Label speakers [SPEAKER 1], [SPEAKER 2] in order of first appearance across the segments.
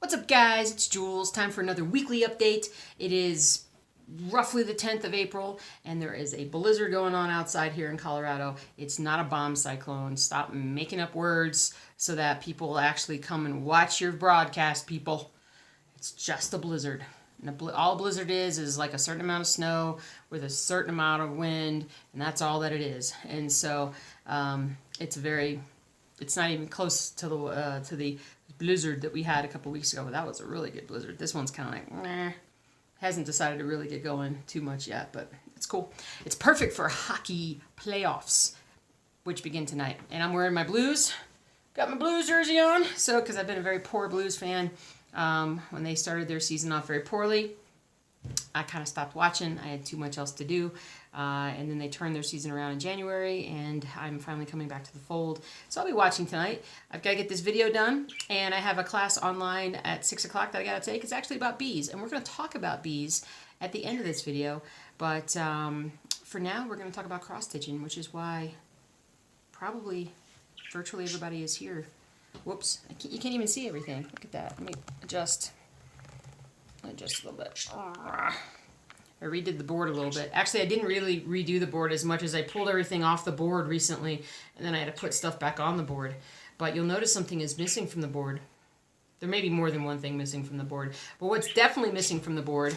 [SPEAKER 1] What's up, guys? It's Jules. Time for another weekly update. It is roughly the 10th of April, and there is a blizzard going on outside here in Colorado. It's not a bomb cyclone. Stop making up words so that people will actually come and watch your broadcast, people. It's just a blizzard. And all a blizzard is like a certain amount of snow with a certain amount of wind, and that's all that it is. And so it's not even close to the blizzard that we had a couple weeks ago. That was a really good blizzard. This one's kind of like, meh. Hasn't decided to really get going too much yet, but it's cool. It's perfect for hockey playoffs, which begin tonight. And I'm wearing my Blues. Got my Blues jersey on, so because I've been a very poor Blues fan. When they started their season off very poorly, I kind of stopped watching. I had too much else to do. And then they turned their season around in January, and I'm finally coming back to the fold. So I'll be watching tonight. I've got to get this video done, and I have a class online at 6 o'clock that I got to take. It's actually about bees, and we're going to talk about bees at the end of this video. But for now, we're going to talk about cross-stitching, which is why probably virtually everybody is here. Whoops, you can't even see everything. Look at that. Let me adjust a little bit. I redid the board a little bit. Actually, I didn't really redo the board as much as I pulled everything off the board recently, and then I had to put stuff back on the board. But you'll notice something is missing from the board. There may be more than one thing missing from the board. But what's definitely missing from the board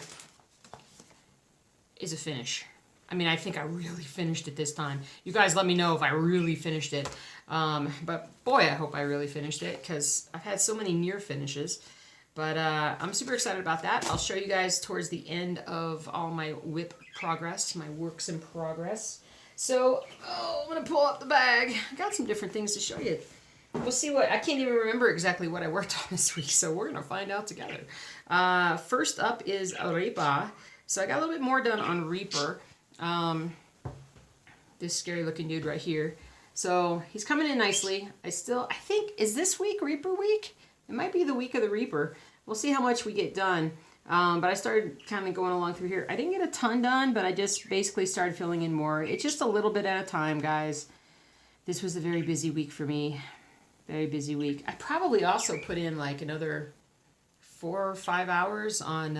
[SPEAKER 1] is a finish. I mean, I think I really finished it this time. You guys let me know if I really finished it. But boy, I hope I really finished it, because I've had so many near finishes. But I'm super excited about that. I'll show you guys towards the end of all my whip progress, my works in progress. So, I'm going to pull up the bag. I got some different things to show you. We'll see I can't even remember exactly what I worked on this week, so we're going to find out together. First up is Reaper. So I got a little bit more done on Reaper. This scary looking dude right here. So he's coming in nicely. I think, is this week Reaper week? It might be the week of the Reaper. We'll see how much we get done. But I started kind of going along through here. I didn't get a ton done, but I just basically started filling in more. It's just a little bit at a time, guys. This was a very busy week for me. Very busy week. I probably also put in like another 4 or 5 hours on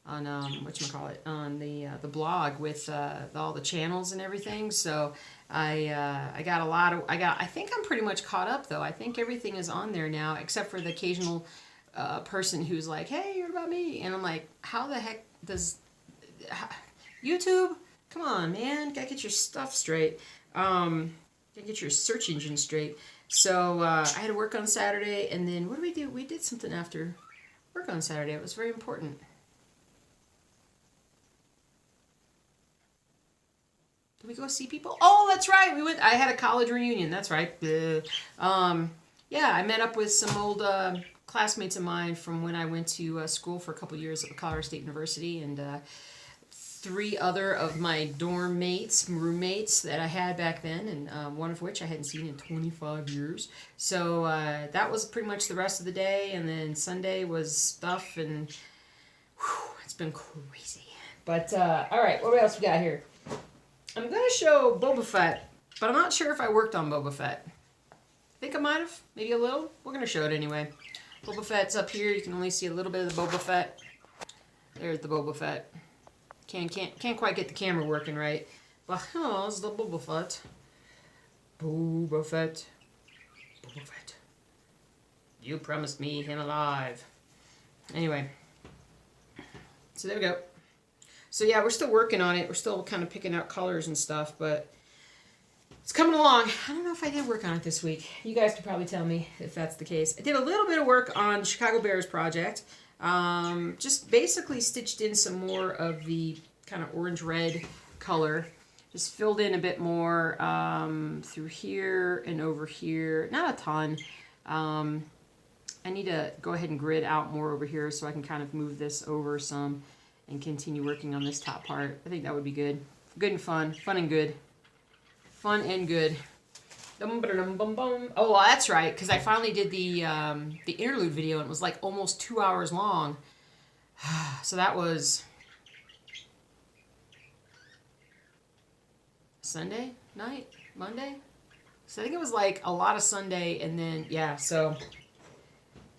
[SPEAKER 1] whatchamacallit, on the blog with all the channels and everything. So I got a lot of, I think I'm pretty much caught up though. I think everything is on there now, except for the occasional person who's like, hey, what about me? And I'm like, how the heck does YouTube? Come on, man, gotta get your stuff straight. Gotta get your search engine straight. So I had to work on Saturday, and then what did we do? We did something after work on Saturday. It was very important. Did we go see people? Oh, that's right. We went. I had a college reunion. That's right. Yeah, I met up with some old classmates of mine from when I went to school for a couple years at Colorado State University, and 3 other of my dorm mates, roommates that I had back then, and one of which I hadn't seen in 25 years. So that was pretty much the rest of the day, and then Sunday was stuff, and whew, it's been crazy. But all right, what else we got here? I'm going to show Boba Fett, but I'm not sure if I worked on Boba Fett. I think I might have, maybe a little. We're going to show it anyway. Boba Fett's up here. You can only see a little bit of the Boba Fett. There's the Boba Fett. Can't quite get the camera working right. But it's the Boba Fett. Boba Fett. Boba Fett. You promised me him alive. Anyway. So there we go. So yeah, we're still working on it. We're still kind of picking out colors and stuff, but it's coming along. I don't know if I did work on it this week. You guys could probably tell me if that's the case. I did a little bit of work on Chicago Bears project. Just basically stitched in some more of the kind of orange-red color. Just filled in a bit more through here and over here. Not a ton. I need to go ahead and grid out more over here so I can kind of move this over some and continue working on this top part. I think that would be good. Good and fun. Fun and good. Fun and good. Oh, well, that's right, because I finally did the interlude video, and it was like almost 2 hours long. So that was Sunday night? Monday? So I think it was like a lot of Sunday, and then, yeah, so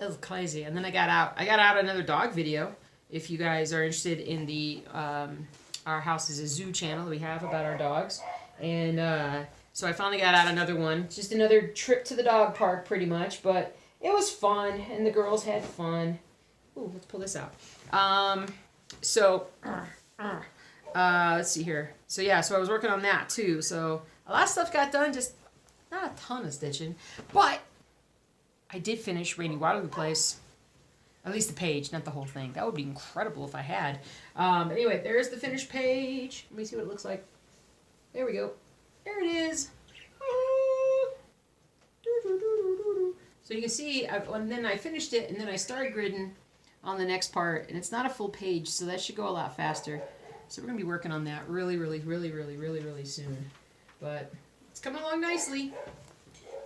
[SPEAKER 1] It was crazy. And then I got out another dog video. If you guys are interested in the Our House is a Zoo channel we have about our dogs. And so I finally got out another one. Just another trip to the dog park pretty much. But it was fun and the girls had fun. Ooh, let's pull this out. Let's see here. So yeah, so I was working on that too. So a lot of stuff got done, just not a ton of stitching. But I did finish Rainy Waterloo Place. At least the page, not the whole thing. That would be incredible if I had. But anyway, there's the finished page. Let me see what it looks like. There we go. There it is. So you can see, and then I finished it, and then I started gridding on the next part, and it's not a full page, so that should go a lot faster. So we're going to be working on that really soon. But it's coming along nicely.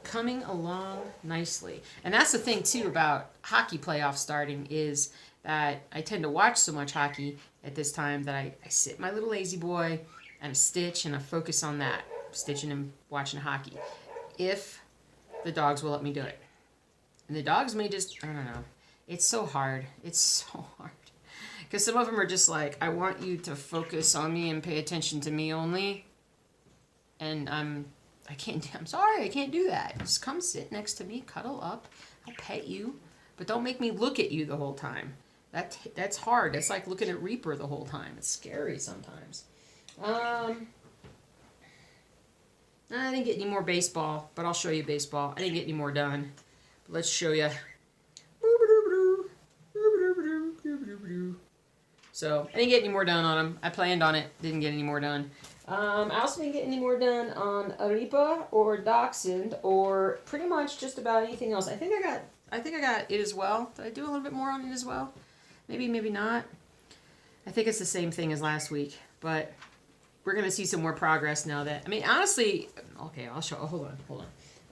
[SPEAKER 1] Coming along nicely. And that's the thing, too, about hockey playoffs starting is that I tend to watch so much hockey at this time that I sit my little lazy boy and I stitch and I focus on that, stitching and watching hockey. If the dogs will let me do it. And the dogs may just, I don't know. It's so hard. It's so hard. Because some of them are just like, I want you to focus on me and pay attention to me only. And I'm sorry, I can't do that. Just come sit next to me, cuddle up, I'll pet you. But don't make me look at you the whole time. That's hard. That's like looking at Reaper the whole time. It's scary sometimes. I didn't get any more baseball, but I'll show you baseball. I didn't get any more done. But let's show you. So, I didn't get any more done on them. I planned on it. Didn't get any more done. I also didn't get any more done on Aripa or Dachshund or pretty much just about anything else. I think I got it as well. Did I do a little bit more on it as well? Maybe, maybe not. I think it's the same thing as last week, but we're going to see some more progress now that, I mean, honestly, okay, I'll show, hold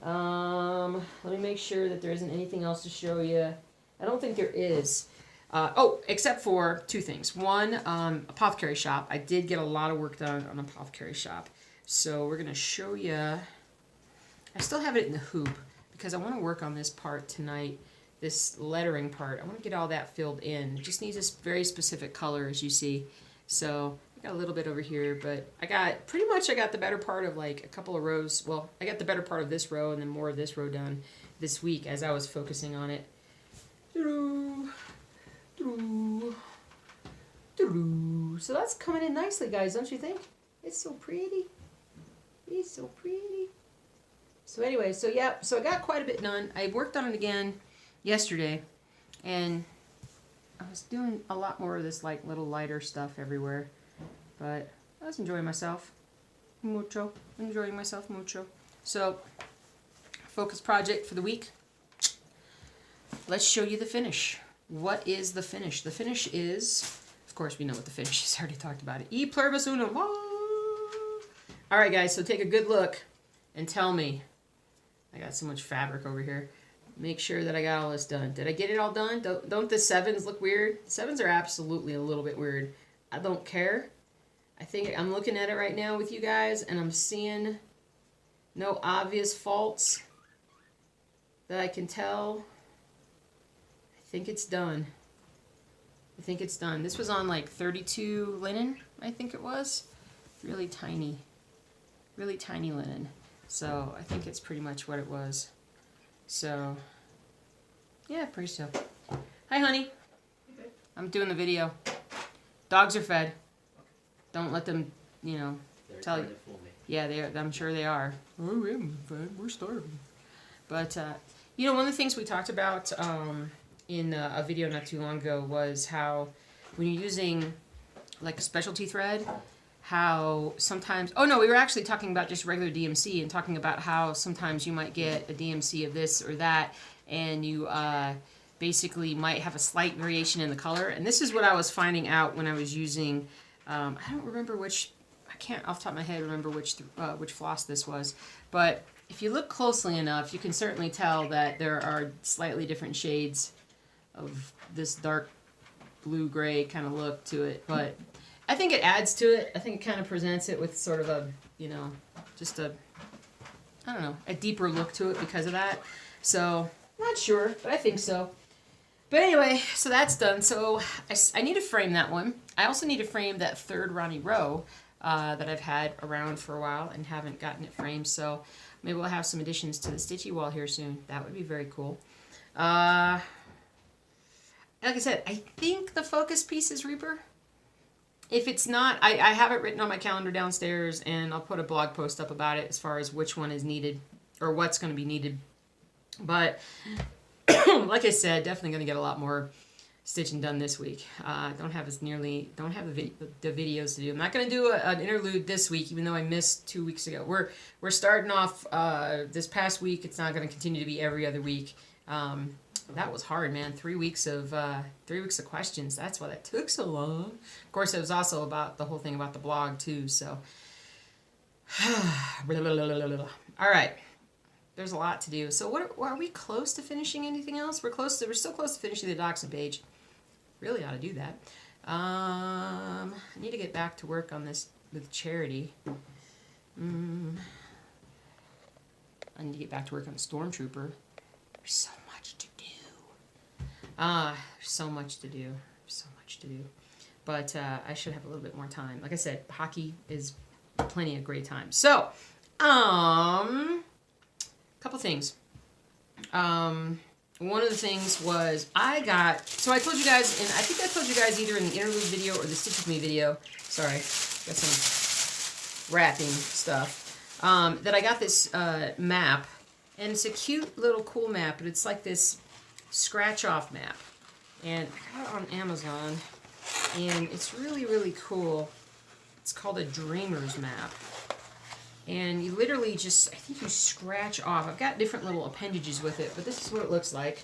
[SPEAKER 1] on. Let me make sure that there isn't anything else to show you. I don't think there is. Except for two things. One, Apothecary Shop. I did get a lot of work done on Apothecary Shop. So we're going to show you. I still have it in the hoop because I want to work on this part tonight. This lettering part. I want to get all that filled in. It just needs this very specific color, as you see. So I got a little bit over here, but I got the better part of like a couple of rows. Well, I got the better part of this row and then more of this row done this week as I was focusing on it. So that's coming in nicely, guys, don't you think? It's so pretty. It's so pretty. So anyway, so yeah, so I got quite a bit done. I worked on it again yesterday, and I was doing a lot more of this like little lighter stuff everywhere, but I was enjoying myself mucho. Enjoying myself mucho. So, focus project for the week. Let's show you the finish. What is the finish? The finish is, of course we know what the finish is. I already talked about it. E pluribus unum. Alright guys, so take a good look and tell me. I got so much fabric over here. Make sure that I got all this done. Did I get it all done? Don't the 7s look weird? 7s are absolutely a little bit weird. I don't care. I think I'm looking at it right now with you guys and I'm seeing no obvious faults that I can tell. I think it's done. I think it's done. This was on like 32 linen, I think it was. Really tiny linen. So I think it's pretty much what it was. So, yeah, pretty so. Hi, honey. Okay. I'm doing the video. Dogs are fed. Don't let them, you know, tell you. Yeah, they are. I'm sure they are. Oh, we haven't been fed. We're starving. But, you know, one of the things we talked about in a video not too long ago was how when you're using like a specialty thread, how sometimes, oh no, we were actually talking about just regular DMC and talking about how sometimes you might get a DMC of this or that and you basically might have a slight variation in the color. And this is what I was finding out when I was using, I don't remember which, I can't off the top of my head remember which floss this was, but if you look closely enough, you can certainly tell that there are slightly different shades of this dark blue-gray kind of look to it, but I think it adds to it. I think it kind of presents it with sort of a, you know, just a, I don't know, a deeper look to it because of that. So, not sure, but I think so. But anyway, so that's done. So I need to frame that one. I also need to frame that third Ronnie Rowe that I've had around for a while and haven't gotten it framed. So maybe we'll have some additions to the stitchy wall here soon. That would be very cool. Like I said, I think the focus piece is Reaper. If it's not, I have it written on my calendar downstairs, and I'll put a blog post up about it as far as which one is needed or what's going to be needed. But like I said, definitely going to get a lot more stitching done this week. Don't have the videos to do. I'm not going to do an interlude this week, even though I missed 2 weeks ago. We're starting off this past week. It's not going to continue to be every other week. That was hard, man. 3 weeks of questions. That's why that took so long. Of course, it was also about the whole thing about the blog too. So, all right. There's a lot to do. So, are we close to finishing anything else? We're still close to finishing the Dachshund page. Really ought to do that. I need to get back to work on this with Charity. I need to get back to work on Stormtrooper. There's so much to do. So much to do. So much to do. But I should have a little bit more time. Like I said, hockey is plenty of great time. So, couple things. One of the things was so I told you guys, and I think I told you guys either in the interlude video or the Stitch With Me video, sorry, got some wrapping stuff, that I got this map, and it's a cute little cool map, but it's like this scratch off map, and I got it on Amazon, and it's really, really cool. It's called a Dreamer's Map. And you literally just, I think you scratch off. I've got different little appendages with it, but this is what it looks like.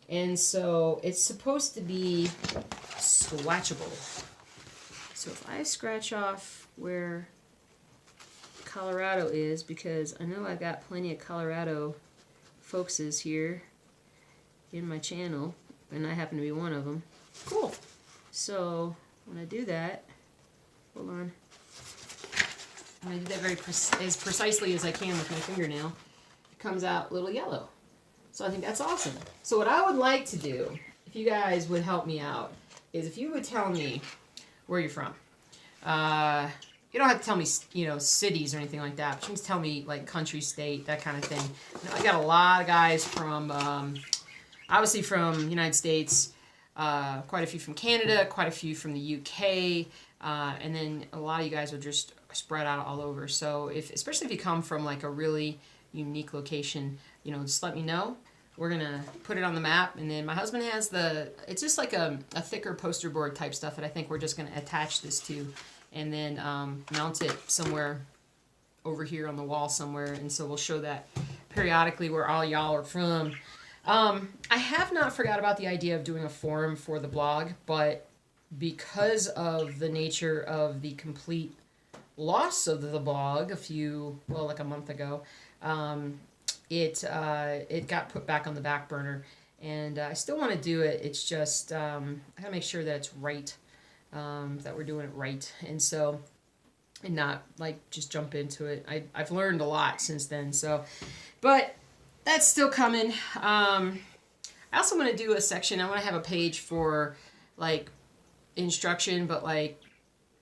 [SPEAKER 1] And so it's supposed to be swatchable. So if I scratch off where Colorado is, because I know I've got plenty of Colorado folkses here in my channel, and I happen to be one of them. Cool. So when I do that, hold on. I do that as precisely as I can with my fingernail. It comes out a little yellow. So I think that's awesome. So what I would like to do, if you guys would help me out, is if you would tell me where you're from. You don't have to tell me, cities or anything like that, but you can tell me, like, country, state, that kind of thing. I got a lot of guys from, obviously from the United States, quite a few from Canada, quite a few from the UK, and then a lot of you guys are just spread out all over. So especially if you come from like a really unique location, just let me know. We're gonna put it on the map, and then my husband has it's just like a thicker poster board type stuff that I think we're just gonna attach this to, and then mount it somewhere over here on the wall somewhere, and so we'll show that periodically where all y'all are from. I have not forgot about the idea of doing a forum for the blog, but because of the nature of the complete loss of the blog like a month ago, it got put back on the back burner, and I still want to do it. It's just I gotta make sure that it's right, that we're doing it right, and not like just jump into it. I've learned a lot since then, but that's still coming. I also want to do a section. I want to have a page for like instruction, but like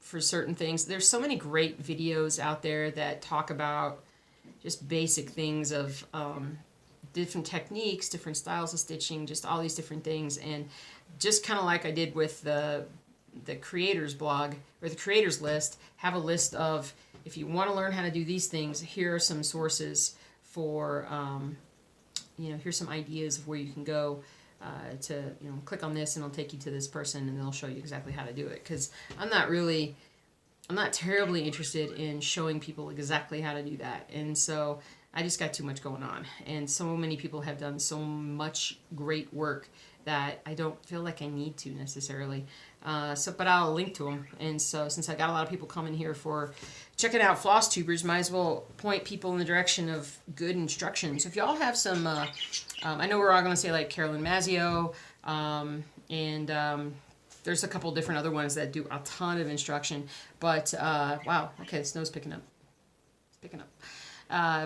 [SPEAKER 1] for certain things. There's so many great videos out there that talk about just basic things of different techniques, different styles of stitching, just all these different things. And just kind of like I did with the creators blog or the creators list, have a list of, if you want to learn how to do these things, here are some sources for, here's some ideas of where you can go to click on this and it'll take you to this person and they'll show you exactly how to do it. Because I'm not terribly interested in showing people exactly how to do that. And so I just got too much going on. And so many people have done so much great work that I don't feel like I need to necessarily. But I'll link to them. And so since I got a lot of people coming here for checking out FlossTubers, might as well point people in the direction of good instruction. So if y'all have some, I know we're all going to say like Carolyn Mazzio, and there's a couple different other ones that do a ton of instruction. But, wow, okay, the snow's picking up. It's picking up.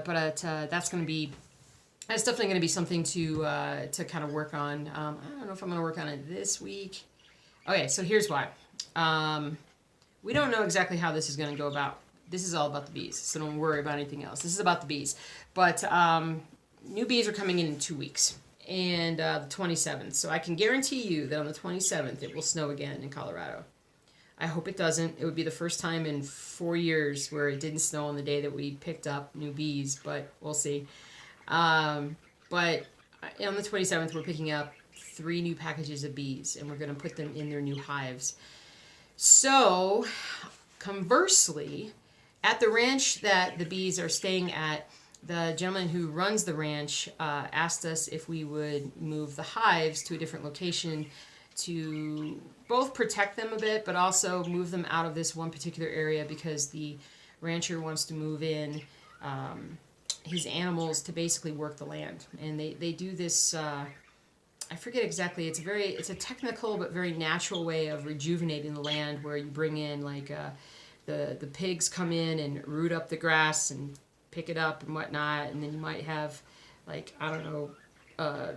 [SPEAKER 1] But that's going to be that's definitely going to be something to kind of work on. I don't know if I'm going to work on it this week. Okay, so here's why. We don't know exactly how this is going to go about. This is all about the bees, so don't worry about anything else. This is about the bees. But new bees are coming in 2 weeks, and the 27th. So I can guarantee you that on the 27th it will snow again in Colorado. I hope it doesn't. It would be the first time in 4 years where it didn't snow on the day that we picked up new bees, but we'll see. But on the 27th, we're picking up 3 new packages of bees, and we're going to put them in their new hives. So, conversely, at the ranch that the bees are staying at, the gentleman who runs the ranch asked us if we would move the hives to a different location to both protect them a bit, but also move them out of this one particular area because the rancher wants to move in his animals to basically work the land. And they do this, I forget exactly, it's a technical but very natural way of rejuvenating the land, where you bring in like the pigs come in and root up the grass and pick it up and whatnot, and then you might have, like, I don't know,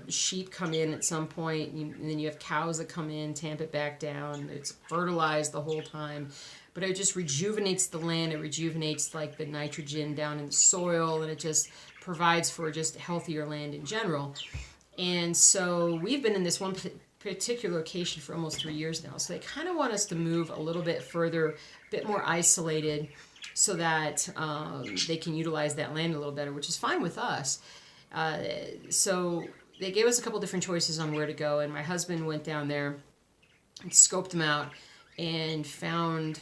[SPEAKER 1] sheep come in at some point, and then you have cows that come in, tamp it back down. It's fertilized the whole time, but it just rejuvenates the land. It rejuvenates like the nitrogen down in the soil, and it just provides for just healthier land in general. And so we've been in this one particular location for almost 3 years now. So they kind of want us to move a little bit further, a bit more isolated, so that they can utilize that land a little better, which is fine with us. So they gave us a couple different choices on where to go, and my husband went down there and scoped them out and found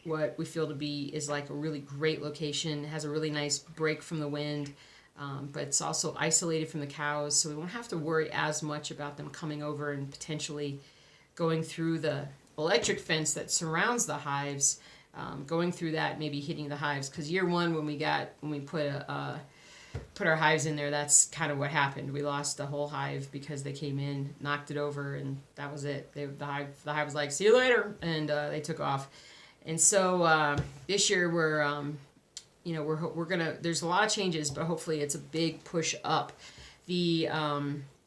[SPEAKER 1] what we feel to be is like a really great location. It has a really nice break from the wind, but it's also isolated from the cows, so we won't have to worry as much about them coming over and potentially going through the electric fence that surrounds the hives, going through that, maybe hitting the hives. Because year one, when we put our hives in there, that's kind of what happened. We lost the whole hive because they came in, knocked it over, and that was it. The hive was like, "See you later," and they took off. And so this year we're gonna. There's a lot of changes, but hopefully it's a big push up. The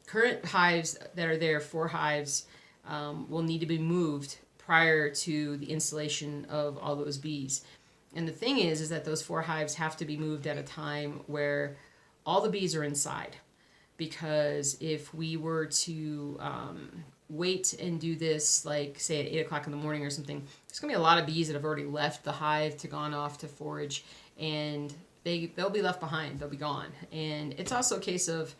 [SPEAKER 1] current hives that are there, 4 hives, will need to be moved prior to the installation of all those bees. And the thing is that those 4 hives have to be moved at a time where all the bees are inside. Because if we were to wait and do this, like, say, at 8 o'clock in the morning or something, there's going to be a lot of bees that have already left the hive to gone off to forage, and they'll be left behind. They'll be gone. And it's also a case of,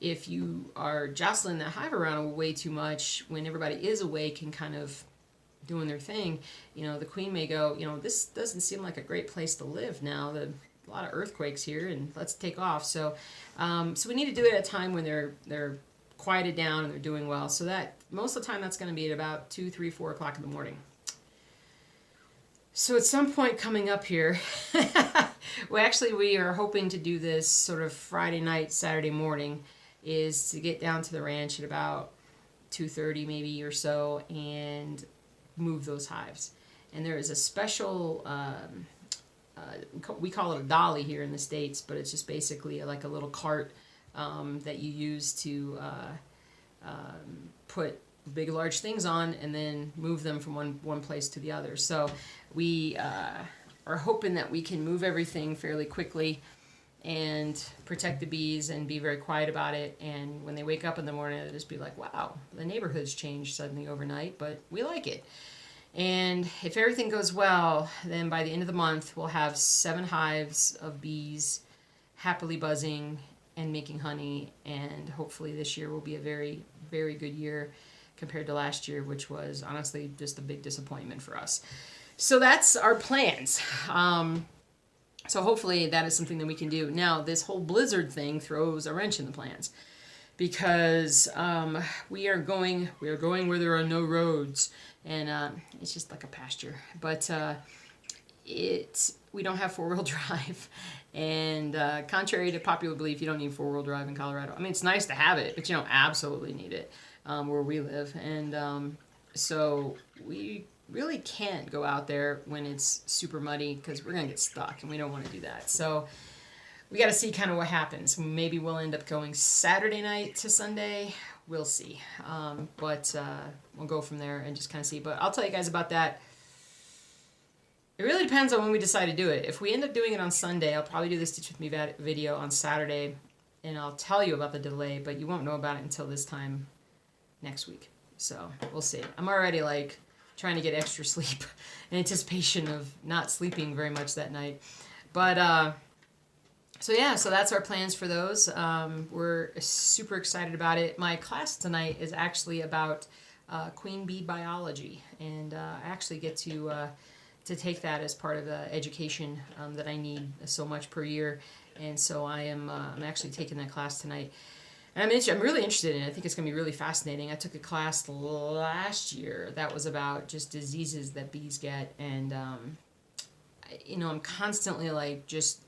[SPEAKER 1] if you are jostling that hive around way too much, when everybody is awake and kind of doing their thing, the queen may go, this doesn't seem like a great place to live now. A lot of earthquakes here, and let's take off. So we need to do it at a time when they're quieted down and they're doing well. So that most of the time that's going to be at about 2, 3, 4 o'clock in the morning. So at some point coming up here, we are hoping to do this sort of Friday night, Saturday morning, is to get down to the ranch at about 2:30 maybe or so and move those hives. And there is a special, we call it a dolly here in the States, but it's just basically like a little cart that you use to put big large things on and then move them from one place to the other. So we are hoping that we can move everything fairly quickly and protect the bees and be very quiet about it. And when they wake up in the morning, they'll just be like, wow, the neighborhood's changed suddenly overnight, but we like it. And if everything goes well, then by the end of the month, we'll have 7 hives of bees happily buzzing and making honey. And hopefully this year will be a very, very good year compared to last year, which was honestly just a big disappointment for us. So that's our plans. So hopefully that is something that we can do. Now, this whole blizzard thing throws a wrench in the plans, because we are going where there are no roads, and it's just like a pasture. But we don't have 4-wheel drive, and contrary to popular belief, you don't need 4-wheel drive in Colorado. I mean, it's nice to have it, but you don't absolutely need it where we live, and so we really can't go out there when it's super muddy, because we're gonna get stuck, and we don't want to do that. So we got to see kind of what happens. Maybe we'll end up going Saturday night to Sunday. We'll see. But we'll go from there and just kind of see. But I'll tell you guys about that. It really depends on when we decide to do it. If we end up doing it on Sunday, I'll probably do the Stitch With Me video on Saturday, and I'll tell you about the delay, but you won't know about it until this time next week. So we'll see. I'm already like trying to get extra sleep in anticipation of not sleeping very much that night. But so yeah, so that's our plans for those. We're super excited about it. My class tonight is actually about queen bee biology, and I actually get to take that as part of the education that I need so much per year. And so I'm actually taking that class tonight. And I'm really interested in it. I think it's going to be really fascinating. I took a class last year that was about just diseases that bees get. And, I'm constantly like just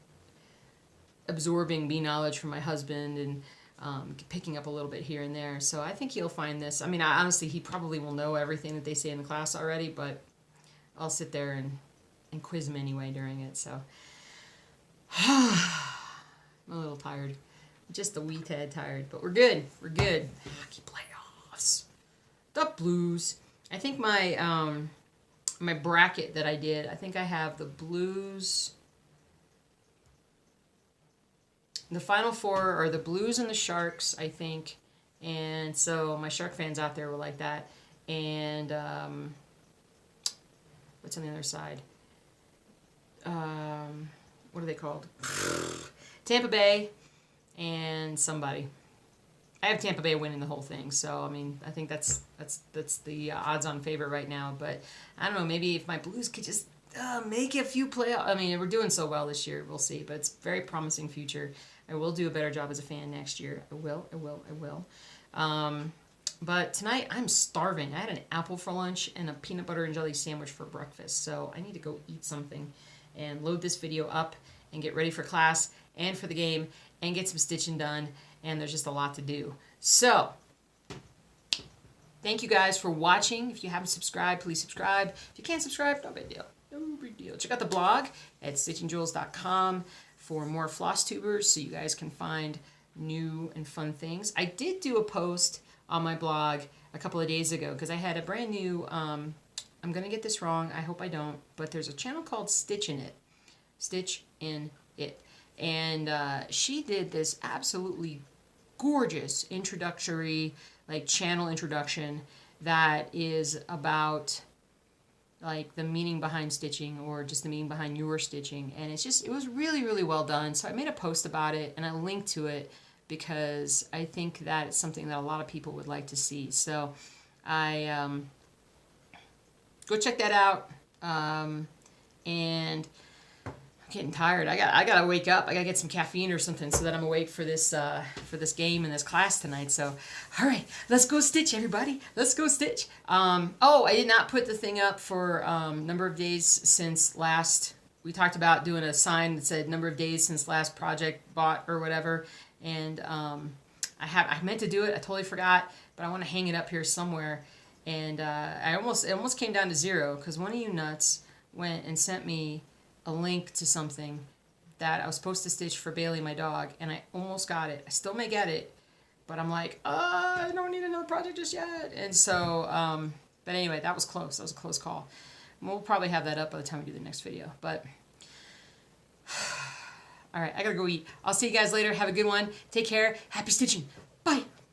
[SPEAKER 1] absorbing bee knowledge from my husband and picking up a little bit here and there. So I think he'll find this. I mean, honestly, he probably will know everything that they say in the class already, but I'll sit there and quiz him anyway during it. So I'm a little tired. Just a wee tad tired, but we're good. We're good. Hockey playoffs. The Blues. I think my my bracket that I did, I think I have the Blues. The final four are the Blues and the Sharks, I think. And so my Shark fans out there were like that. And what's on the other side? What are they called? Tampa Bay and somebody. I have Tampa Bay winning the whole thing, so I mean, I think that's the odds-on favorite right now. But I don't know, maybe if my Blues could just make a few playoffs. I mean, we're doing so well this year. We'll see, but it's a very promising future. I will do a better job as a fan next year. I will. But tonight I'm starving. I had an apple for lunch and a peanut butter and jelly sandwich for breakfast, so I need to go eat something and load this video up and get ready for class and for the game and get some stitching done, and there's just a lot to do. So, thank you guys for watching. If you haven't subscribed, please subscribe. If you can't subscribe, no big deal. No big deal. Check out the blog at stitchingjules.com for more FlossTubers so you guys can find new and fun things. I did do a post on my blog a couple of days ago because I had a brand new, I'm going to get this wrong, I hope I don't, but there's a channel called Stitch in It. And she did this absolutely gorgeous introductory, like channel introduction that is about like the meaning behind stitching or just the meaning behind your stitching. And it was really, really well done. So I made a post about it and I linked to it because I think that it's something that a lot of people would like to see. So I go check that out. And I'm getting tired. I gotta wake up. I gotta get some caffeine or something so that I'm awake for this game and this class tonight. So, all right, let's go stitch, everybody. Let's go stitch. Oh, I did not put the thing up for number of days since last. We talked about doing a sign that said number of days since last project bought or whatever. And I meant to do it. I totally forgot, but I want to hang it up here somewhere. And it almost came down to 0 because one of you nuts went and sent me a link to something that I was supposed to stitch for Bailey, my dog, and I almost got it. I still may get it, but I'm like, I don't need another project just yet. And so, but anyway, that was close. That was a close call. We'll probably have that up by the time we do the next video. But all right, I gotta go eat. I'll see you guys later. Have a good one. Take care. Happy stitching.